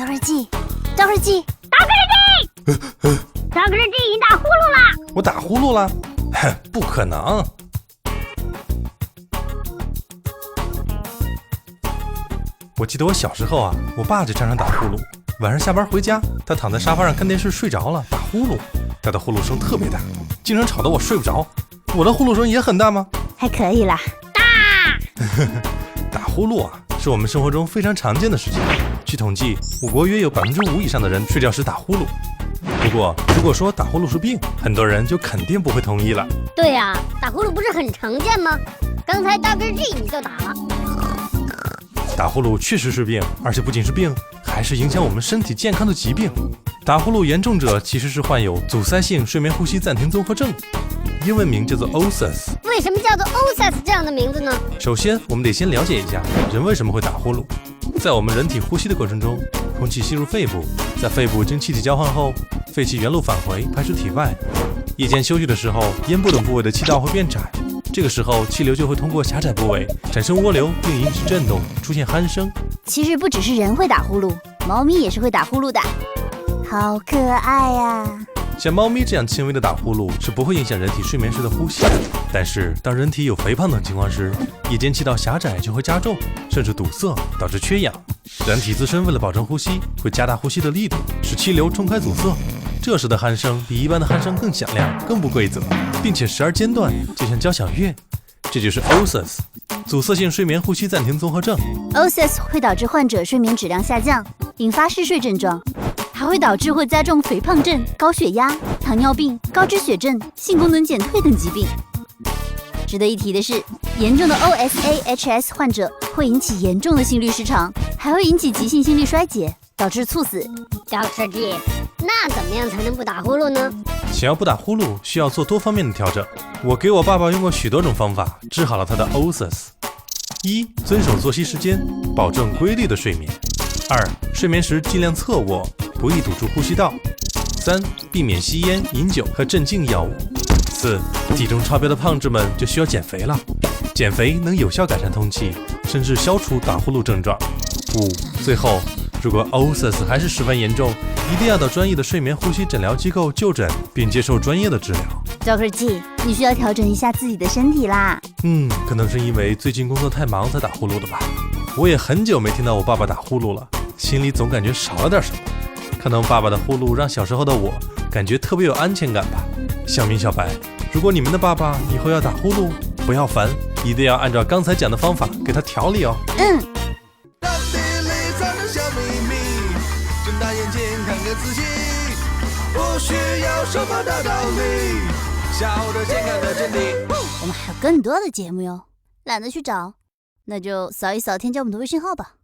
找日记，找日记，找个日记，找个日记，你打呼噜啦？我打呼噜了？不可能！我记得我小时候啊，我爸就常常打呼噜。晚上下班回家，他躺在沙发上看电视睡着了，打呼噜。他的呼噜声特别大，经常吵得我睡不着。我的呼噜声也很大吗？还可以啦。大！打呼噜啊，是我们生活中非常常见的事情。据统计，我国约有5%以上的人睡觉时打呼噜。不过，如果说打呼噜是病，很多人就肯定不会同意了。对呀，打呼噜不是很常见吗？刚才大个 G 你就打了。打呼噜确实是病，而且不仅是病，还是影响我们身体健康的疾病。打呼噜严重者其实是患有阻塞性睡眠呼吸暂停综合症，英文名叫做 OSAS。为什么叫做 OSAS 这样的名字呢？首先，我们得先了解一下人为什么会打呼噜。在我们人体呼吸的过程中，空气吸入肺部，在肺部经气体交换后，废气原路返回，排出体外。夜间休息的时候，咽部等部位的气道会变窄，这个时候气流就会通过狭窄部位产生涡流，并引起震动，出现鼾声。其实不只是人会打呼噜，猫咪也是会打呼噜的，好可爱呀！像猫咪这样轻微的打呼噜是不会影响人体睡眠时的呼吸的，但是当人体有肥胖等情况时，夜间气道狭窄就会加重，甚至堵塞，导致缺氧。人体自身为了保证呼吸，会加大呼吸的力度，使气流冲开阻塞。这时的鼾声比一般的鼾声更响亮、更不规则，并且时而间断，就像交响乐。这就是 OSAS， 阻塞性睡眠呼吸暂停综合症。OSAS 会导致患者睡眠质量下降，引发嗜睡症状，还会导致或加重肥胖症、高血压、糖尿病、高脂血症、性功能减退等疾病。值得一提的是，严重的 OSAHS 患者会引起严重的心律失常，还会引起急性心力衰竭，导致猝死。大个 G， 那怎么样才能不打呼噜呢？想要不打呼噜，需要做多方面的调整。我给我爸爸用过许多种方法，治好了他的 OSAS。1. 遵守作息时间，保证规律的睡眠。2. 睡眠时尽量侧卧，不易堵住呼吸道。3. 避免吸烟、饮酒和镇静药物。4. 体重超标的胖子们就需要减肥了，减肥能有效改善通气，甚至消除打呼噜症状。5. 最后，如果 OSAS 还是十分严重，一定要到专业的睡眠呼吸诊疗机构就诊，并接受专业的治疗。Dr. G， 你需要调整一下自己的身体啦。可能是因为最近工作太忙才打呼噜的吧。我也很久没听到我爸爸打呼噜了，心里总感觉少了点什么。看到爸爸的呼噜，让小时候的我感觉特别有安全感吧。小明、小白，如果你们的爸爸以后要打呼噜，不要烦，一定要按照刚才讲的方法给他调理哦。大地里藏着小秘密，睁大眼睛看个仔细，不需要说破大道理，笑着健康的真谛。我们还有更多的节目哟，懒得去找，那就扫一扫添加我们的微信号吧。